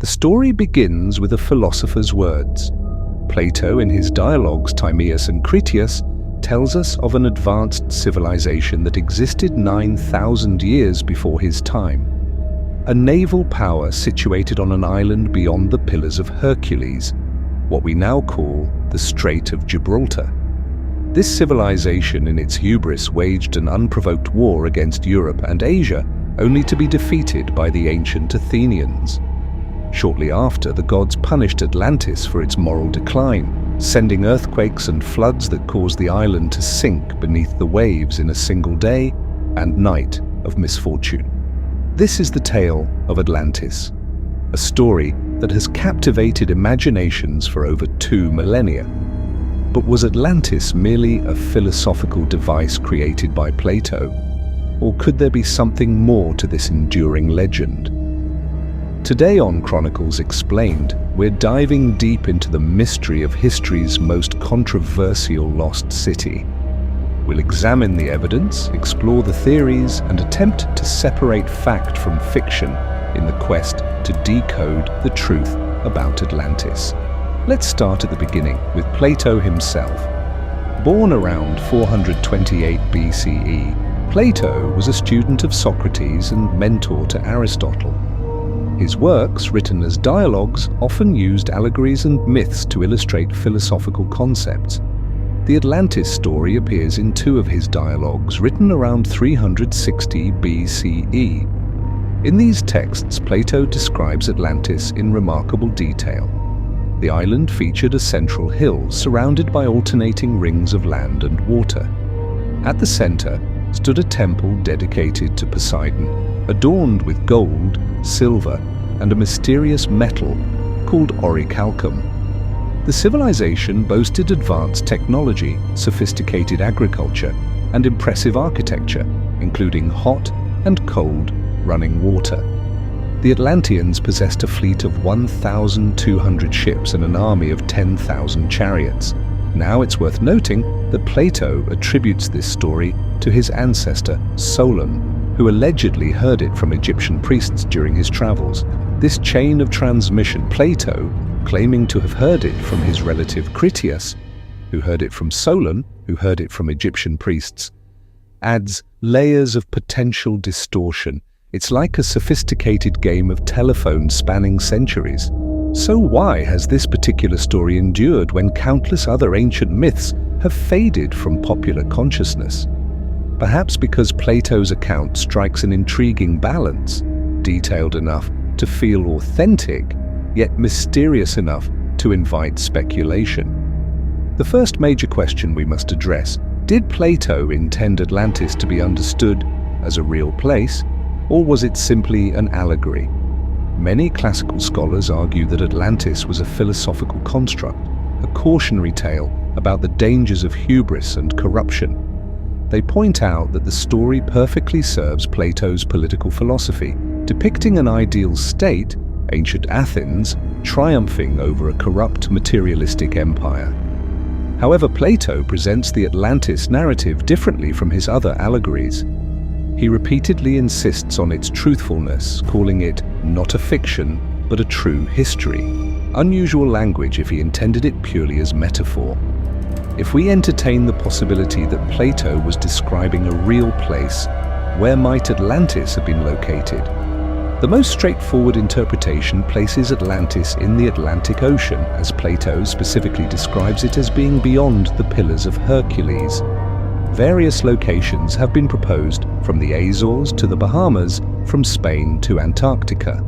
The story begins with a philosopher's words. Plato, in his dialogues Timaeus and Critias, tells us of an advanced civilization that existed 9,000 years before his time. A naval power situated on an island beyond the Pillars of Hercules, what we now call the Strait of Gibraltar. This civilization in its hubris waged an unprovoked war against Europe and Asia, only to be defeated by the ancient Athenians. Shortly after, the gods punished Atlantis for its moral decline, sending earthquakes and floods that caused the island to sink beneath the waves in a single day and night of misfortune. This is the tale of Atlantis, a story that has captivated imaginations for over 2 millennia. But was Atlantis merely a philosophical device created by Plato? Or could there be something more to this enduring legend? Today on Chronicles Explained, we're diving deep into the mystery of history's most controversial lost city. We'll examine the evidence, explore the theories, and attempt to separate fact from fiction in the quest to decode the truth about Atlantis. Let's start at the beginning with Plato himself. Born around 428 BCE, Plato was a student of Socrates and mentor to Aristotle. His works, written as dialogues, often used allegories and myths to illustrate philosophical concepts. The Atlantis story appears in 2 of his dialogues, written around 360 BCE. In these texts, Plato describes Atlantis in remarkable detail. The island featured a central hill surrounded by alternating rings of land and water. At the center stood a temple dedicated to Poseidon, adorned with gold, silver, and a mysterious metal called orichalcum. The civilization boasted advanced technology, sophisticated agriculture, and impressive architecture, including hot and cold running water. The Atlanteans possessed a fleet of 1,200 ships and an army of 10,000 chariots. Now it's worth noting that Plato attributes this story to his ancestor Solon, who allegedly heard it from Egyptian priests during his travels. This chain of transmission, Plato claiming to have heard it from his relative Critias, who heard it from Solon, who heard it from Egyptian priests, adds layers of potential distortion. It's like a sophisticated game of telephone spanning centuries. So why has this particular story endured when countless other ancient myths have faded from popular consciousness? Perhaps because Plato's account strikes an intriguing balance, detailed enough to feel authentic, yet mysterious enough to invite speculation. The first major question we must address: did Plato intend Atlantis to be understood as a real place, or was it simply an allegory? Many classical scholars argue that Atlantis was a philosophical construct, a cautionary tale about the dangers of hubris and corruption. They point out that the story perfectly serves Plato's political philosophy, depicting an ideal state, ancient Athens, triumphing over a corrupt materialistic empire. However, Plato presents the Atlantis narrative differently from his other allegories. He repeatedly insists on its truthfulness, calling it not a fiction, but a true history. Unusual language if he intended it purely as metaphor. If we entertain the possibility that Plato was describing a real place, where might Atlantis have been located? The most straightforward interpretation places Atlantis in the Atlantic Ocean, as Plato specifically describes it as being beyond the Pillars of Hercules. Various locations have been proposed, from the Azores to the Bahamas, from Spain to Antarctica.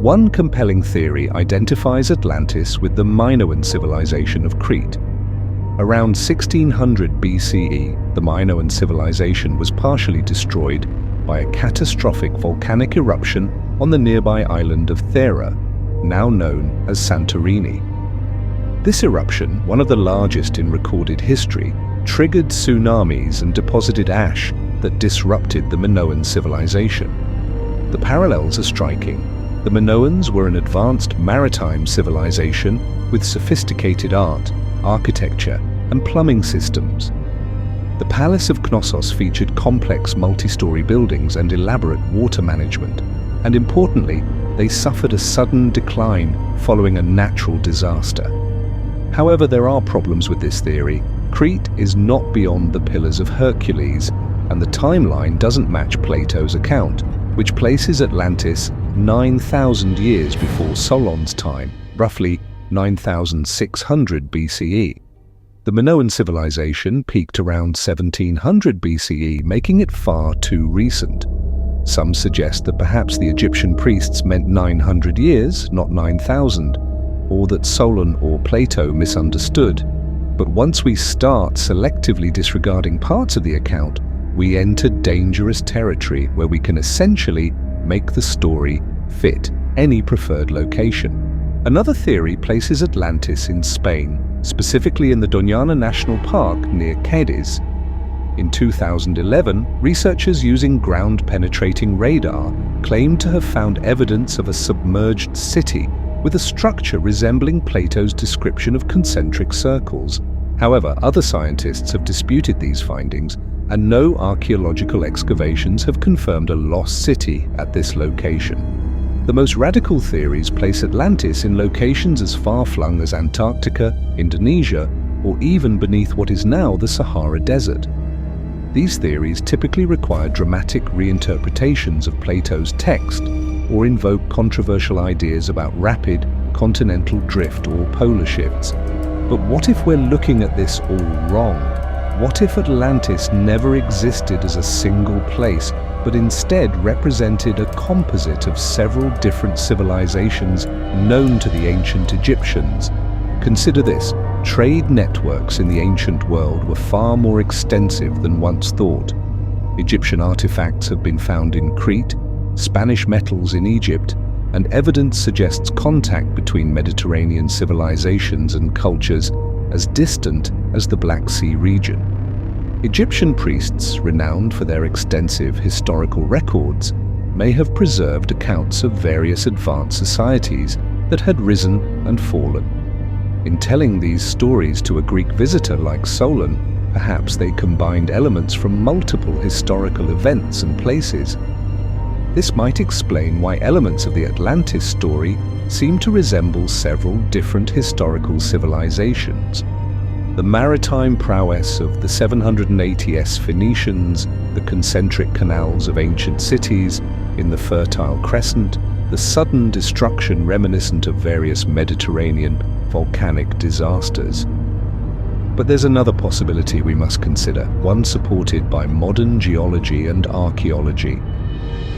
One compelling theory identifies Atlantis with the Minoan civilization of Crete. Around 1600 BCE, the Minoan civilization was partially destroyed by a catastrophic volcanic eruption on the nearby island of Thera, now known as Santorini. This eruption, one of the largest in recorded history, triggered tsunamis and deposited ash that disrupted the Minoan civilization. The parallels are striking. The Minoans were an advanced maritime civilization with sophisticated art, architecture, and plumbing systems. The Palace of Knossos featured complex multi-story buildings and elaborate water management, and importantly, they suffered a sudden decline following a natural disaster. However, there are problems with this theory. Crete is not beyond the Pillars of Hercules, and the timeline doesn't match Plato's account, which places Atlantis 9,000 years before Solon's time, roughly 9,600 BCE. The Minoan civilization peaked around 1700 BCE, making it far too recent. Some suggest that perhaps the Egyptian priests meant 900 years, not 9,000, or that Solon or Plato misunderstood. But once we start selectively disregarding parts of the account, we enter dangerous territory where we can essentially make the story fit any preferred location. Another theory places Atlantis in Spain, specifically in the Doñana National Park near Cadiz. In 2011, researchers using ground-penetrating radar claimed to have found evidence of a submerged city with a structure resembling Plato's description of concentric circles. However, other scientists have disputed these findings, and no archaeological excavations have confirmed a lost city at this location. The most radical theories place Atlantis in locations as far-flung as Antarctica, Indonesia, or even beneath what is now the Sahara Desert. These theories typically require dramatic reinterpretations of Plato's text or invoke controversial ideas about rapid continental drift or polar shifts. But what if we're looking at this all wrong? What if Atlantis never existed as a single place, but instead represented a composite of several different civilizations known to the ancient Egyptians? Consider this: trade networks in the ancient world were far more extensive than once thought. Egyptian artifacts have been found in Crete, Spanish metals in Egypt, and evidence suggests contact between Mediterranean civilizations and cultures as distant as the Black Sea region. Egyptian priests, renowned for their extensive historical records, may have preserved accounts of various advanced societies that had risen and fallen. In telling these stories to a Greek visitor like Solon, perhaps they combined elements from multiple historical events and places. This might explain why elements of the Atlantis story seem to resemble several different historical civilizations. The maritime prowess of the 780s Phoenicians, the concentric canals of ancient cities in the Fertile Crescent, the sudden destruction reminiscent of various Mediterranean volcanic disasters. But there's another possibility we must consider, one supported by modern geology and archaeology.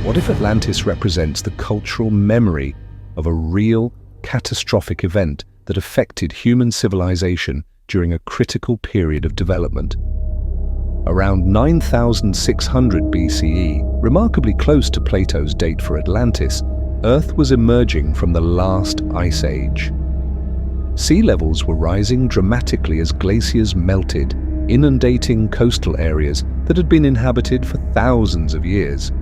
What if Atlantis represents the cultural memory of a real, catastrophic event that affected human civilization during a critical period of development? Around 9,600 BCE, remarkably close to Plato's date for Atlantis, Earth was emerging from the last ice age. Sea levels were rising dramatically as glaciers melted, inundating coastal areas that had been inhabited for thousands of years.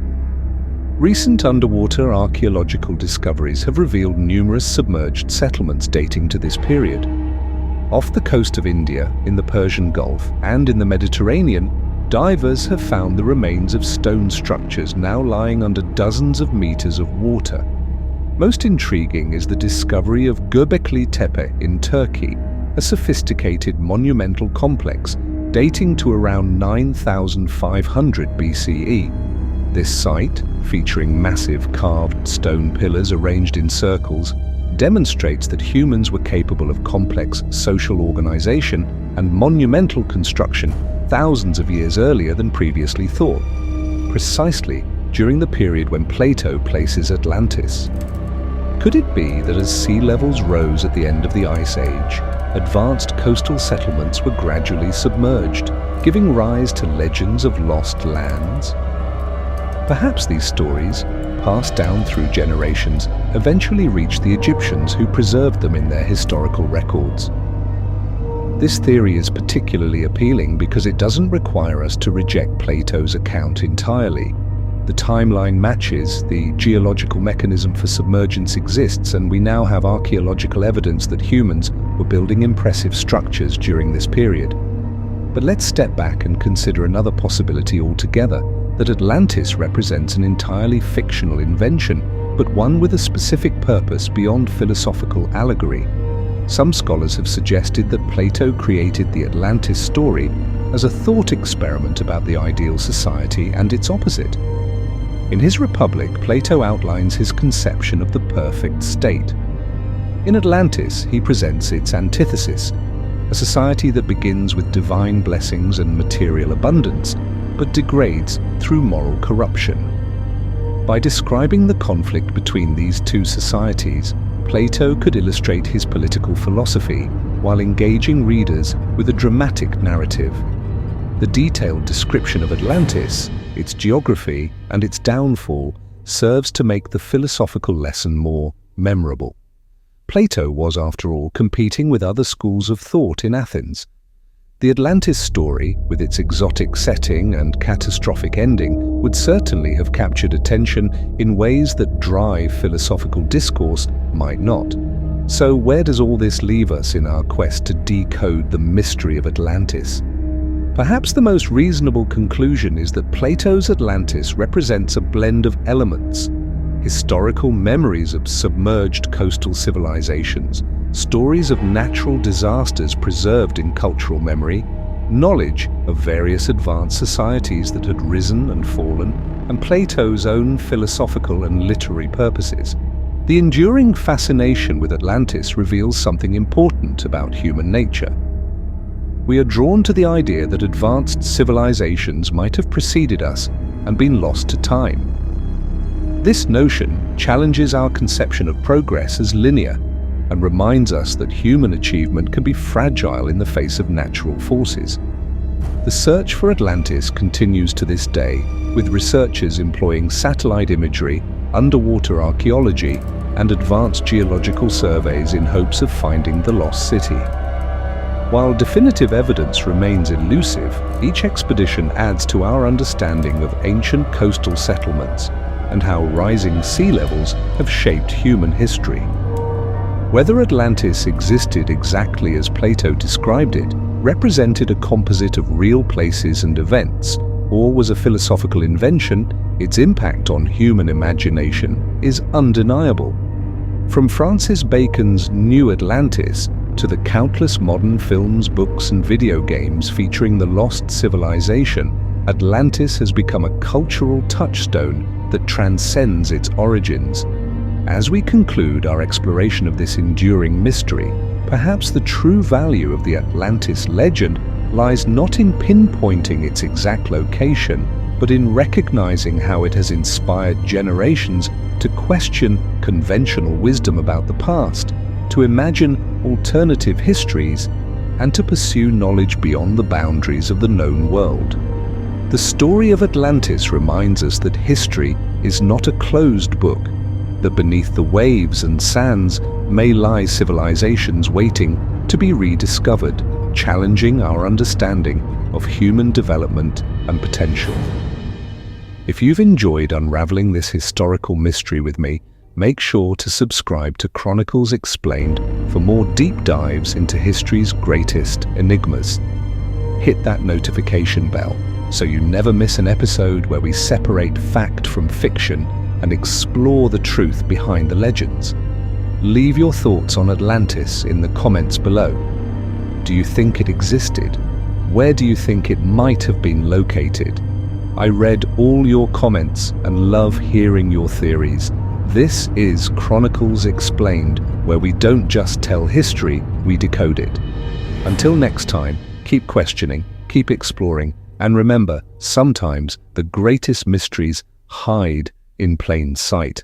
Recent underwater archaeological discoveries have revealed numerous submerged settlements dating to this period. Off the coast of India, in the Persian Gulf, and in the Mediterranean, divers have found the remains of stone structures now lying under dozens of meters of water. Most intriguing is the discovery of Göbekli Tepe in Turkey, a sophisticated monumental complex dating to around 9,500 BCE. This site, featuring massive carved stone pillars arranged in circles, demonstrates that humans were capable of complex social organization and monumental construction thousands of years earlier than previously thought, precisely during the period when Plato places Atlantis. Could it be that as sea levels rose at the end of the Ice Age, advanced coastal settlements were gradually submerged, giving rise to legends of lost lands? Perhaps these stories, passed down through generations, eventually reached the Egyptians, who preserved them in their historical records. This theory is particularly appealing because it doesn't require us to reject Plato's account entirely. The timeline matches, the geological mechanism for submergence exists, and we now have archaeological evidence that humans were building impressive structures during this period. But let's step back and consider another possibility altogether, that Atlantis represents an entirely fictional invention but one with a specific purpose beyond philosophical allegory. Some scholars have suggested that Plato created the Atlantis story as a thought experiment about the ideal society and its opposite. In his Republic, Plato outlines his conception of the perfect state. In Atlantis, he presents its antithesis, a society that begins with divine blessings and material abundance, but degrades through moral corruption. By describing the conflict between these two societies, Plato could illustrate his political philosophy while engaging readers with a dramatic narrative. The detailed description of Atlantis, its geography, and its downfall serves to make the philosophical lesson more memorable. Plato was, after all, competing with other schools of thought in Athens. The Atlantis story, with its exotic setting and catastrophic ending, would certainly have captured attention in ways that dry philosophical discourse might not. So where does all this leave us in our quest to decode the mystery of Atlantis? Perhaps the most reasonable conclusion is that Plato's Atlantis represents a blend of elements: historical memories of submerged coastal civilizations, stories of natural disasters preserved in cultural memory, knowledge of various advanced societies that had risen and fallen, and Plato's own philosophical and literary purposes. The enduring fascination with Atlantis reveals something important about human nature. We are drawn to the idea that advanced civilizations might have preceded us and been lost to time. This notion challenges our conception of progress as linear and reminds us that human achievement can be fragile in the face of natural forces. The search for Atlantis continues to this day, with researchers employing satellite imagery, underwater archaeology, and advanced geological surveys in hopes of finding the lost city. While definitive evidence remains elusive, each expedition adds to our understanding of ancient coastal settlements and how rising sea levels have shaped human history. Whether Atlantis existed exactly as Plato described it, represented a composite of real places and events, or was a philosophical invention, its impact on human imagination is undeniable. From Francis Bacon's New Atlantis to the countless modern films, books, and video games featuring the lost civilization, Atlantis has become a cultural touchstone that transcends its origins. As we conclude our exploration of this enduring mystery, perhaps the true value of the Atlantis legend lies not in pinpointing its exact location, but in recognizing how it has inspired generations to question conventional wisdom about the past, to imagine alternative histories, and to pursue knowledge beyond the boundaries of the known world. The story of Atlantis reminds us that history is not a closed book, that beneath the waves and sands may lie civilizations waiting to be rediscovered, challenging our understanding of human development and potential. If you've enjoyed unraveling this historical mystery with me, make sure to subscribe to Chronicles Explained for more deep dives into history's greatest enigmas. Hit that notification bell so you never miss an episode where we separate fact from fiction and explore the truth behind the legends. Leave your thoughts on Atlantis in the comments below. Do you think it existed? Where do you think it might have been located? I read all your comments and love hearing your theories. This is Chronicles Explained, where we don't just tell history, we decode it. Until next time, keep questioning, keep exploring, and remember, sometimes the greatest mysteries hide in plain sight.